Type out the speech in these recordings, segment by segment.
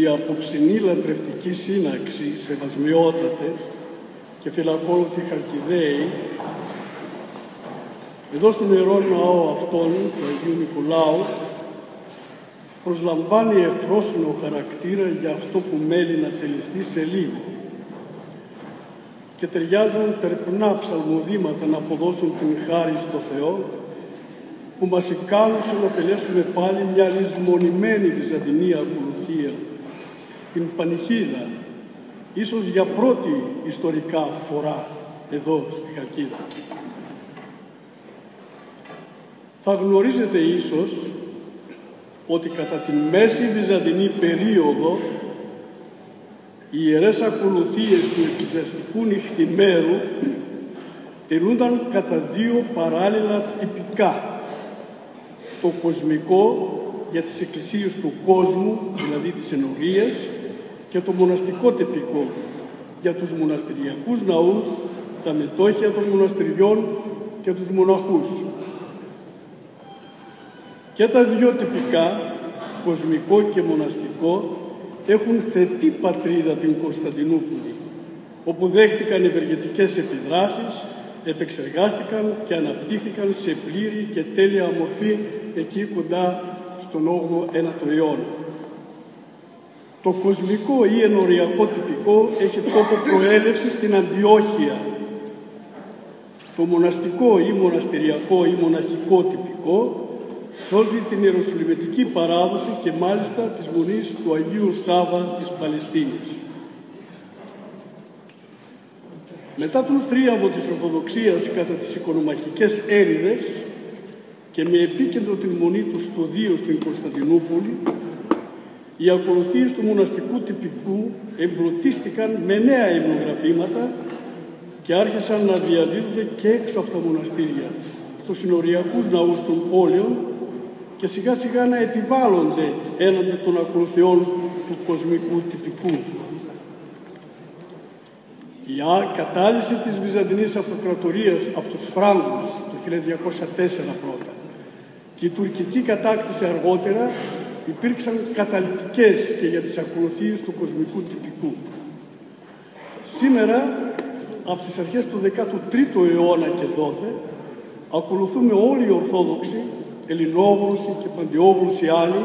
η απόψινή λατρευτική σύναξη, σεβασμιότατε και φιλακόλουθοι Χαλκιδαίοι, εδώ στον Ιερό Ναό αυτόν, του Αγίου Νικολάου, προσλαμβάνει ευφρόσινο χαρακτήρα για αυτό που μένει να τελειστεί σε λίγο και ταιριάζουν τερπνά ψαλμοδήματα να αποδώσουν την χάρη στο Θεό που μας εκάλουσε να τελέσουμε πάλι μια λησμονημένη βυζαντινή ακολουθία, την Πανιχίδα, ίσως για πρώτη ιστορικά φορά εδώ στη Χαλκίδα. Θα γνωρίζετε ίσως ότι κατά τη μέση βυζαντινή περίοδο οι ιερές ακολουθίες του εκκλησιαστικού νυχθημέρου τελούνταν κατά δύο παράλληλα τυπικά. Το κοσμικό για τις εκκλησίες του κόσμου, δηλαδή τις ενορίες, και το μοναστικό τυπικό για τους μοναστηριακούς ναούς, τα μετόχια των μοναστηριών και τους μοναχούς. Και τα δύο τυπικά, κοσμικό και μοναστικό, έχουν θετή πατρίδα την Κωνσταντινούπολη, όπου δέχτηκαν ευεργετικές επιδράσεις, επεξεργάστηκαν και αναπτύχθηκαν σε πλήρη και τέλεια μορφή εκεί κοντά στον 8ο-9ο αιώνα. Το κοσμικό ή ενοριακό τυπικό έχει τόπο προέλευση στην Αντιόχεια. Το μοναστικό ή μοναστηριακό ή μοναχικό τυπικό σώζει την ιεροσολυμετική παράδοση και μάλιστα της Μονής του Αγίου Σάββα της Παλαιστίνης. Μετά τον θρίαμβο της Ορθοδοξίας κατά τις οικονομαχικές έρηδες και με επίκεντρο την Μονή του Στοδίου στην Κωνσταντινούπολη, οι ακολουθίες του μοναστικού τυπικού εμπλουτίστηκαν με νέα υμνογραφήματα και άρχισαν να διαδίδονται και έξω από τα μοναστήρια, στους συνοριακούς ναούς των πόλεων και σιγά σιγά να επιβάλλονται έναντι των ακολουθιών του κοσμικού τυπικού. Η κατάλυση της Βυζαντινής Αυτοκρατορίας από τους Φράγκους το 1204 πρώτα και η τουρκική κατάκτηση αργότερα υπήρξαν καταλυτικές και για τις ακολουθίες του κοσμικού τυπικού. Σήμερα, από τις αρχές του 13ου αιώνα και δόθε, ακολουθούμε όλοι οι Ορθόδοξοι, Ελληνόβουλοι και Παντιόβουλοι άλλοι,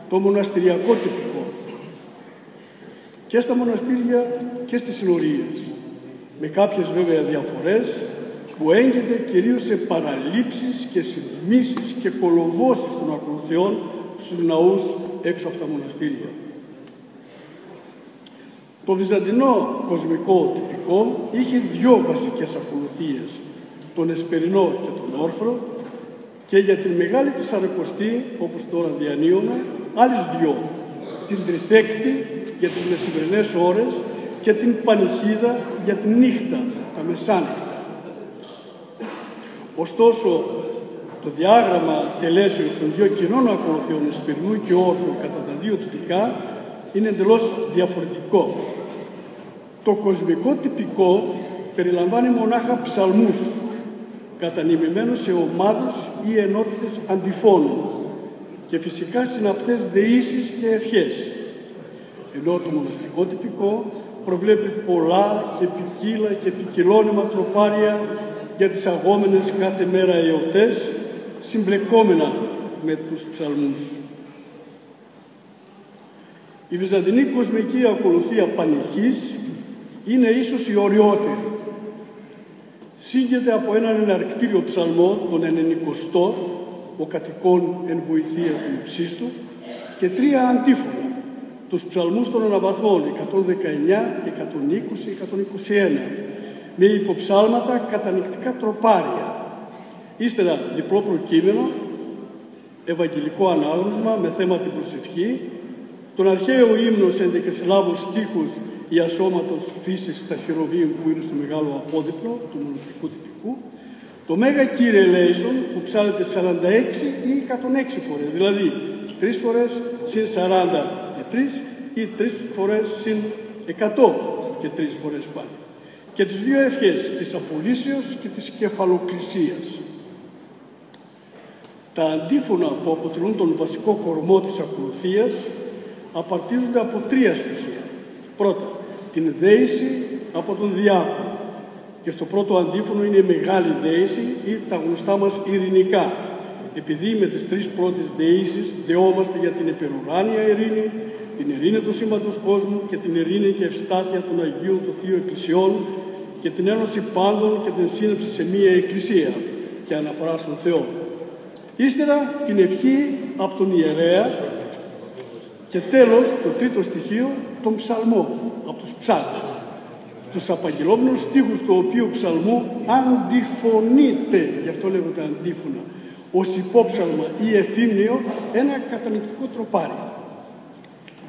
το μοναστηριακό τυπικό. Και στα μοναστήρια και στις συνορίες, με κάποιες βέβαια διαφορές που έγκυται κυρίως σε παραλήψεις και συντμήσεις και κολοβώσεις των ακολουθιών στους ναούς έξω από τα μοναστήρια. Το βυζαντινό κοσμικό τυπικό είχε δύο βασικές ακολουθίες, τον Εσπερινό και τον Όρθρο, και για την μεγάλη της Σαρακοστή, όπως τώρα διανύωνα, άλλες δυο, την Τριθέκτη για τις μεσημβρινές ώρες και την Πανιχίδα για τη νύχτα, τα μεσάνυχτα. Ωστόσο, το διάγραμμα τελέσεως των δύο κοινών ακολουθιών Εσπερινού και Όρθρου κατά τα δύο τυπικά είναι εντελώς διαφορετικό. Το κοσμικό τυπικό περιλαμβάνει μονάχα ψαλμούς, κατανεμημένους σε ομάδες ή ενότητες αντιφώνων και φυσικά συναπτές δεήσεις και ευχές, ενώ το μοναστικό τυπικό προβλέπει πολλά και ποικίλα και ποικιλώνυμα τροπάρια για τις αγόμενες κάθε μέρα εορτές, συμπλεκόμενα με τους ψαλμούς. Η βυζαντινή κοσμική ακολουθία Πανιχής είναι ίσως η οριότερη. Σύγεται από έναν εναρκτήριο ψαλμό, τον 90ο, ο κατοικών εν βοηθεία του υψίστου, και τρία αντίφωνα, τους ψαλμούς των αναβαθμών 119, 120, 121, με υποψάλματα κατανοητικά τροπάρια. Ύστερα διπλό προκείμενο, ευαγγελικό ανάγνωσμα με θέμα την προσευχή, τον αρχαίο ύμνο σε 11 στίχους η ασώματος φύσης στα χειροβείμ που είναι στο μεγάλο απόδειπνο του μοναστικού τυπικού, το Μέγα Κύριε Ελέησον που ψάλλεται 46 ή 106 φορές, δηλαδή 3 φορές συν 40 και 3 ή 3 φορές συν 100 και 3 φορές πάλι. Και τις δύο ευχές της απολύσεως και της κεφαλοκλησίας. Τα αντίφωνα που αποτελούν τον βασικό κορμό της ακολουθίας απαρτίζονται από τρία στοιχεία. Πρώτα, την δέηση από τον διάκονο. Και στο πρώτο αντίφωνο είναι η μεγάλη δέηση ή τα γνωστά μας ειρηνικά. Επειδή με τις τρεις πρώτες δεήσεις δεόμαστε για την υπερουράνια ειρήνη, την ειρήνη του σύμπαντος κόσμου και την ειρήνη και ευστάθεια των Αγίων του Θείου Εκκλησιών και την ένωση πάντων και την σύννεψη σε μία εκκλησία και αναφορά στον Θεό. Ύστερα την ευχή από τον ιερέα και τέλος το τρίτο στοιχείο, τον ψαλμό από τους ψάλτες. Τους απαγγελόμενους στίχους του οποίου ψαλμού αντιφωνείται, γι' αυτό λέγονται αντίφωνα, ως υπόψαλμα ή εφήμνιο ένα κατανοητικό τροπάρι.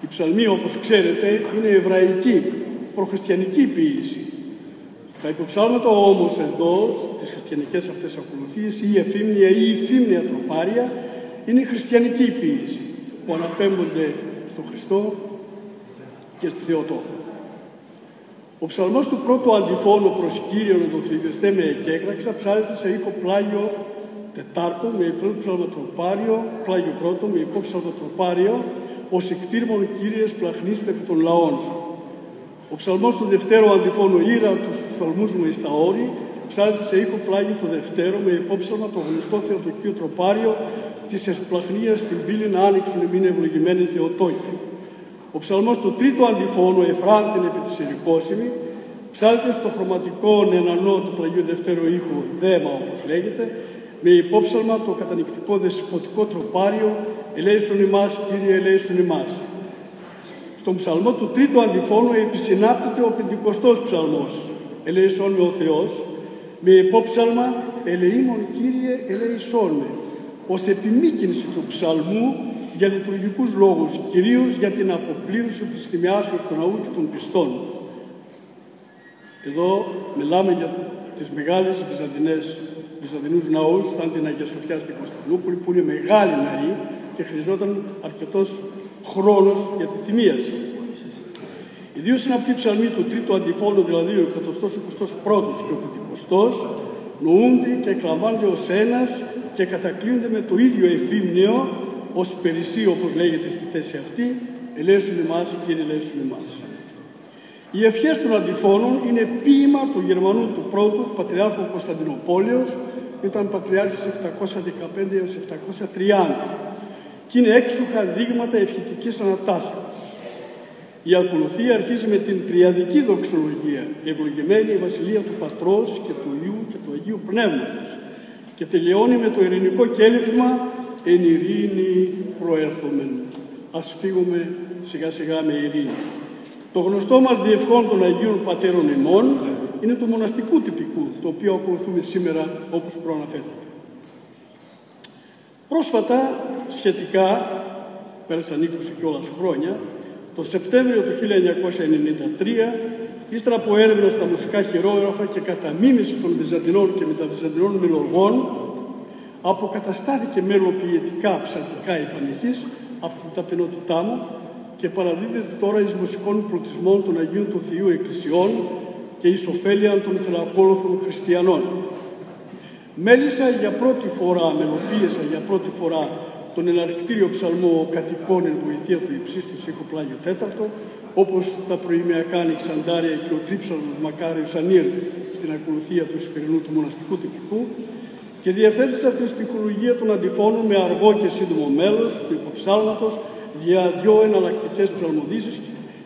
Η ψαλμή, όπως ξέρετε, είναι εβραϊκή, προχριστιανική ποίηση. Τα υποψάλματα όμως εδώ, στις χριστιανικές αυτές ακολουθίες, ή εφήμνια ή υφήμνια τροπάρια, είναι η χριστιανική ποίηση, που αναπέμπονται στον Χριστό και στη Θεοτόκο. Ο ψαλμός του πρώτου αντιφώνου προς Κύριον τον θλιβεστέ με εκέκραξα ψάλεται σε ήχο πλάγιο τετάρτο με υπόψαλμα τροπάριο, πλάγιο πρώτο με υπόψαλμα τροπάριο, ως εκτήρμον Κύριες πλαχνίστε επί των λαών σου. Ο ψαλμός του δευτέρου αντιφώνου ήρα τους οφθαλμούς μου εις τα όρη ψάλεται σε ήχο πλάγιο το δευτέρο με υπόψαλμα το γνωστό θεοτοκείο τροπάριο της εσπλαχνίας στην πύλη να άνοιξουν εμήν ευλογημένοι Θεοτόκοι. Ο ψαλμός του τρίτου αντιφώνου εφράνθην επί της ερικόσιμη ψάλεται στο χρωματικό νενανό του πλαγίου δευτέρου ήχου δέμα όπως λέγεται με υπόψαλμα το κατανυκτικό δεσποτικό τροπάριο «Ελέησον ημάς, Κύριε, ελέησον ημάς». Στον ψαλμό του τρίτου αντιφώνου επισυνάπτεται ο πεντηκοστός ψαλμός «Ελέησον με ο Θεός» με υπόψαλμα «Ελεήμον, Κύριε, ελέησον με» ως επιμήκυνση του ψαλμού για λειτουργικούς λόγους, κυρίως για την αποπλήρωση της θυμιάσεως του ναού και των πιστών. Εδώ μιλάμε για τις μεγάλες βυζαντινούς ναούς, σαν την Αγία Σοφιά στην Κωνσταντινούπολη, που είναι μεγάλοι ναοί και χρειαζόταν αρκετός χρόνος για τη θυμίαση. Οι δύο συναπτοί ψαλμοί του τρίτου αντιφώνου, δηλαδή ο 121ος και ο 50ος, νοούνται και εκλαμβάνονται ως ένας και κατακλείονται με το ίδιο εφήμνιο, ως περισσή, όπως λέγεται στη θέση αυτή, ελέησον ημάς, Κύριε, ελέησον ημάς. Οι ευχές των αντιφώνων είναι ποίημα του Γερμανού του πρώτου Πατριάρχου Κωνσταντινοπόλεως, ήταν Πατριάρχης 715 έως 730 και είναι έξοχα δείγματα ευχητικής ανατάσσεως. Η ακολουθία αρχίζει με την τριαδική δοξολογία, ευλογημένη η βασιλεία του Πατρός και του Υιού και του Αγίου Πνεύματος και τελειώνει με το ειρηνικό κέλυψμα «Εν ειρήνη προέρχομεν». Ας φύγουμε σιγά σιγά με ειρήνη. Το γνωστό μας διευχόν των Αγίων Πατέρων ημών είναι του μοναστικού τυπικού, το οποίο ακολουθούμε σήμερα όπως προαναφέρθηκε. Πρόσφατα, σχετικά, πέρασαν 20 κιόλας χρόνια, το Σεπτέμβριο του 1993, ύστερα από έρευνα στα μουσικά χειρόγραφα και καταμίμηση των Βυζαντινών και μεταβυζαντινών μελωργών, αποκαταστάθηκε μελοποιητικά ψαλτικά η πανηχής από την ταπεινότητά μου και παραδίδεται τώρα εις μουσικών πλουτισμών των Αγίων του Θείου Εκκλησιών και εις ωφέλεια των φιλακόλουθων χριστιανών. Μελοποίησα για πρώτη φορά τον εναρκτήριο ψαλμό «Κατοικών εν βοηθεία του υψίστους ήχου πλάγιο τέταρτο», όπως τα προημιακά Ανοιξαντάρια και ο τρίψαλμος Μακάριος Ανήρ στην ακολουθία του Σπυρινού του μοναστικού τυπικού, και διευθέτησα την στιχολογία των αντιφώνων με αργό και σύντομο μέλος του υποψάλματος για δύο εναλλακτικές ψαλμοδίσεις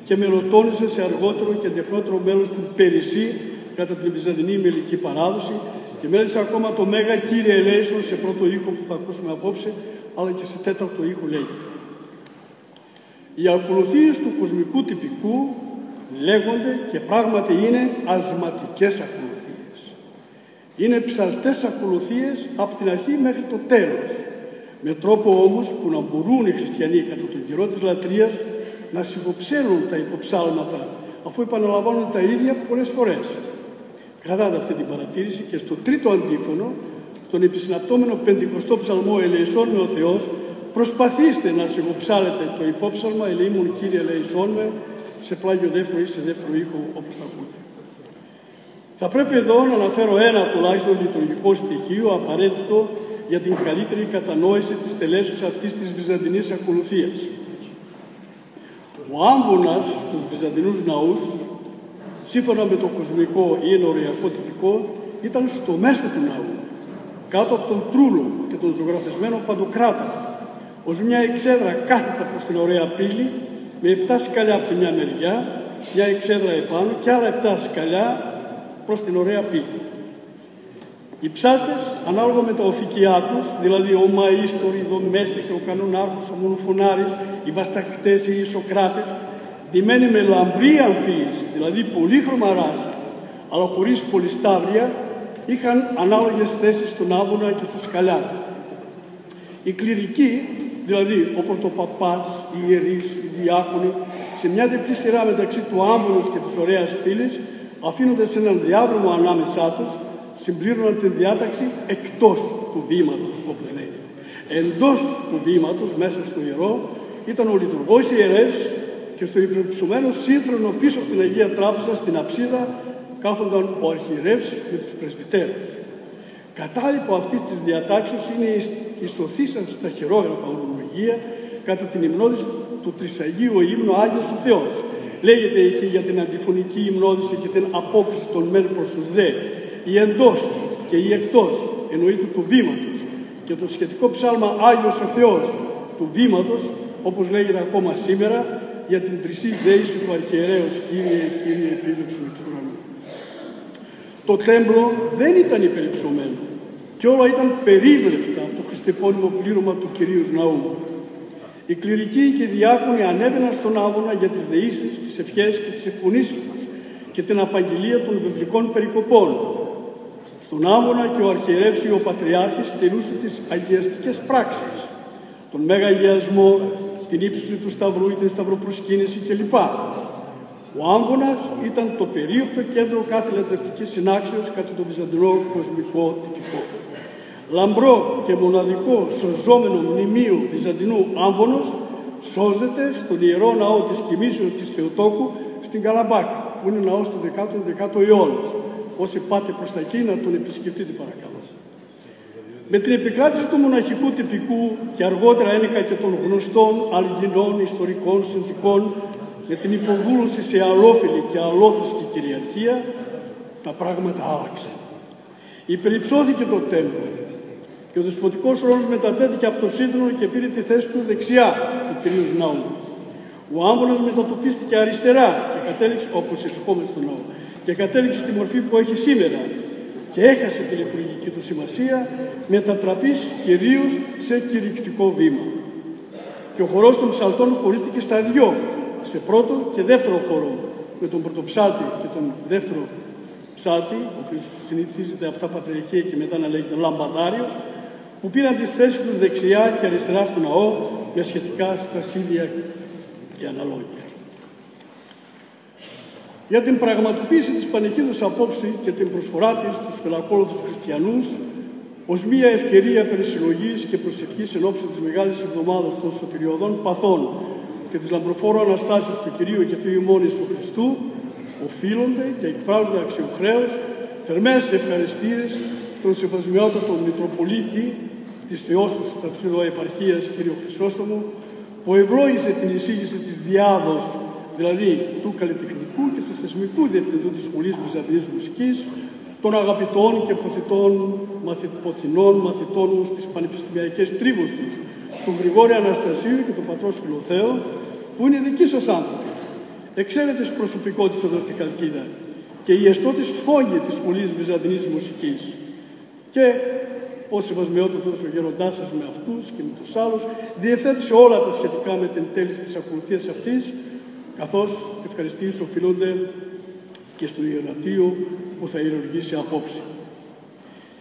και μελοτώνησε σε αργότερο και τεχνότερο μέλος την Περισσή κατά την Βυζαντινή μελική παράδοση και μέλησε ακόμα το Μέγα Κύριε ελέησον σε πρώτο ήχο που θα ακούσουμε απόψε, αλλά και σε τέταρτο ήχο λέγεται. Οι ακολουθίες του κοσμικού τυπικού λέγονται και πράγματι είναι ασματικές ακολουθίες. Είναι ψαλτές ακολουθίες από την αρχή μέχρι το τέλος, με τρόπο όμως που να μπορούν οι χριστιανοί κατά τον καιρό της λατρείας να σιγοψέλουν τα υποψάλματα, αφού επαναλαμβάνουν τα ίδια πολλές φορές. Κρατάτε αυτή την παρατήρηση και στο τρίτο αντίφωνο, στον επισυναπτώμενο 50ο ψαλμό «Ελεησόν με ο Θεός», προσπαθήστε να σιγοψάλετε το υπόψαλμα «Ελεήμον Κύριε ελεησόν με» σε πλάγιο δεύτερο ή σε δεύτερο ήχο, όπως θα ακούτε. Θα πρέπει εδώ να αναφέρω ένα τουλάχιστον λειτουργικό στοιχείο απαραίτητο για την καλύτερη κατανόηση της τελέσεως αυτής της βυζαντινής ακολουθίας. Ο άμβονας στους βυζαντινούς ναούς, σύμφωνα με το κοσμικό ή ενοριακό τυπικό, ήταν στο μέσο του ναού, κάτω από τον τρούλο και τον ζωγραφισμένο Παντοκράτα, ως μια εξέδρα κάθετα προς την ωραία πύλη, με 7 σκαλιά από τη μια μεριά, μια εξέδρα επάνω και άλλα 7 σκαλιά προς την ωραία πύλη. Οι ψάλτες, ανάλογα με τα οφικιά τους, δηλαδή ο μαΐστορ, η δομέστικη, ο κανονάρχος, ο μονοφωνάρης, οι βασταχτές ή οι Σοκράτες, ντυμένοι με λαμπρή αμφίηση, δηλαδή πολύχρωμα ράση, αλλά χωρίς πολυσταύρια, είχαν ανάλογες θέσεις στον άμβονα και στα σκαλιά. Οι κληρικοί, δηλαδή ο πρωτοπαπάς, οι ιερείς, οι διάκονοι, σε μια διπλή σειρά μεταξύ του άμβονος και της ωραίας πύλης, αφήνονται σε έναν διάδρομο ανάμεσά τους, συμπλήρωναν την διάταξη εκτός του βήματος, όπως λέγεται. Εντός του βήματος, μέσα στο ιερό, ήταν ο λειτουργός ιερεύς και στο υπερψωμένο σύγχρονο πίσω από την Αγία Τράπεζα, στην αψίδα, κάθονταν ο αρχιερεύς με τους πρεσβυτέρους. Κατάλοιπο αυτής της διατάξεως είναι η σωθήσα στα χειρόγραφα ορολογία κατά την υμνώδηση του Τρισαγίου ύμνου Άγιος ο Θεός. Λέγεται εκεί για την αντιφωνική υμνώδηση και την απόκριση των μεν προς τους δε. Η εντός και η εκτός εννοείται του βήματος και το σχετικό ψάλμα Άγιος ο Θεός του βήματος, όπως λέγεται ακόμα σήμερα, για την τρισή δέηση του αρχιερέως Κύριε, Κύριε, επίβλεψον εξ ουρανού. Το τέμπλο δεν ήταν υπερυψωμένο και όλα ήταν περίβλεπτα από το χριστεπώνυμο πλήρωμα του Κυρίου Ναού. Οι κληρικοί και οι διάκονοι ανέβαιναν στον άμβονα για τις δεήσεις, τις ευχές και τις εκφωνήσεις τους και την απαγγελία των βιβλικών περικοπών. Στον άμβονα και ο αρχιερεύς ή ο πατριάρχης τελούσε τις αγιαστικές πράξεις, τον Μέγα Αγιασμό, την ύψωση του Σταυρού ή την Σταυροπροσκύνηση κλπ. Ο άμβονας ήταν το περίοπτο κέντρο κάθε λατρευτικής συνάξεως κατά το βυζαντινό κοσμικό τυπικό. Λαμπρό και μοναδικό σωζόμενο μνημείο βυζαντινού άμβονος σώζεται στον Ιερό Ναό της Κοιμήσεως της Θεοτόκου στην Καλαμπάκα, που είναι ναός του 10ου αιώνα. Όσοι πάτε προς τα εκεί να τον επισκεφτείτε παρακαλώ. Με την επικράτηση του μοναχικού τυπικού και αργότερα ένικα και των γνωστών αλγινών ιστορικών συνθηκών, με την υποδούλωση σε αλόφιλη και αλόθρησκη κυριαρχία, τα πράγματα άλλαξαν. Υπερυψώθηκε το τέμπλο και ο δεσποτικός θρόνος μετατέθηκε από το σύντρονο και πήρε τη θέση του δεξιά του Κυρίου Ναού. Ο άμβονας μετατοπίστηκε αριστερά και κατέληξε, όπως εισχόμαστε στο ναό, και κατέληξε στη μορφή που έχει σήμερα και έχασε τη λειτουργική του σημασία, μετατραπής κυρίως σε κηρυκτικό βήμα. Και ο χορός των ψαλτών χωρίστηκε στα δυο, σε πρώτο και δεύτερο χορό, με τον πρωτοψάλτη και τον δεύτερο ψάλτη, ο οποίος συνηθίζεται από τα πατριαρχία και μετά να λέγεται λαμπαδάριος, που πήραν τις θέσεις τους δεξιά και αριστερά στο ναό με σχετικά στασίδια και αναλόγια. Για την πραγματοποίηση της πανεχίδος απόψη και την προσφορά της στους φιλακόλουθους χριστιανούς, ως μία ευκαιρία περισυλλογής και προσευχής εν ώψη της Μεγάλης Εβδομάδας των Σωτηριωδών Παθών και της λαμπροφόρου Αναστάσεως του Κυρίου και Θείου ημών Ιησού Χριστού, οφείλονται και εκφράζονται αξιοχρέως θερμές ευχαριστίες στον Σεβασμιότατο Μητροπολίτη της Θεόσης της Αυσίδωα Επαρχίας κ. Χρυσόστομου, που ευλόγησε την εισήγηση της Διάδος, δηλαδή του καλλιτεχνικού και του θεσμικού διευθυντού της Σχολής Βυζαντινής Μουσικής, των αγαπητών και ποθηνών μαθητών μου στις πανεπιστημιακές τρίβους τους, του Γρηγόρη Αναστασίου και του πατρός Φιλοθέου, που είναι δικοί σας άνθρωποι, εξαίρετες προσωπικότητες εδώ στη Χαλκίδα και η εστώτης φόγγη της Σχολής Βυζαντινής Μουσικής. Και ο Σεβασμιότατος, ο γεροντάς σας με αυτούς και με τους άλλους, διευθέτησε όλα τα σχετικά με την τέλεση της ακολουθίας αυτής, καθώς ευχαριστήσεις οφείλονται και στο ιερατείο που θα ιερουργήσει απόψε.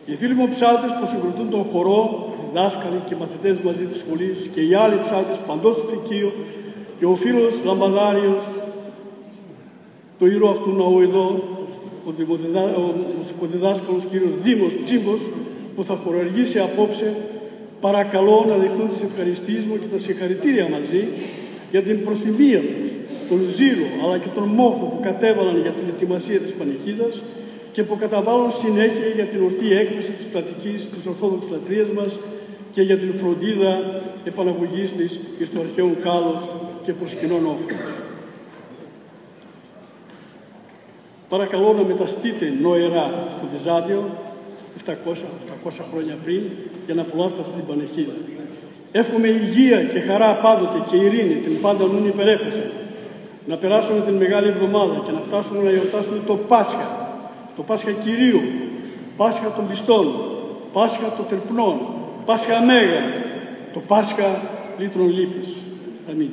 Οι φίλοι μου ψάλτες που συγκροτούν τον χορό, δάσκαλοι και μαθητές μαζί της σχολής και οι άλλοι ψάλτες παντός του Φικίου και ο φίλος Λαμπαδάριος, το ήρωα αυτού ναού εδώ, ο μουσικοδιδάσκαλος κύριος Δήμος Τσίμπος, που θα χορηγήσει απόψε, παρακαλώ να δεχθούν τις ευχαριστίες μου και τα συγχαρητήρια μαζί για την προθυμία τους, τον ζήλο αλλά και τον μόχθο που κατέβαλαν για την ετοιμασία της πανηχίδας και που καταβάλουν συνέχεια για την ορθή έκφραση της πλατικής της Ορθόδοξης λατρείας μας και για την φροντίδα επαναγωγής της εις το αρχαίον κάλος και προς κοινόν όφελος. Παρακαλώ να μεταστείτε νοερά στο Βυζάντιο 700 χρόνια πριν για να απολαύσετε αυτή την πανεχίδα. Εύχομαι υγεία και χαρά πάντοτε και ειρήνη την πάντα νουν υπερέχουσα. Να περάσουμε την Μεγάλη Εβδομάδα και να φτάσουμε να γιορτάσουμε το Πάσχα. Το Πάσχα Κυρίου, Πάσχα των πιστών, Πάσχα των τερπνών, Πάσχα Μέγα, το Πάσχα λύτρων λύπης. Αμήν.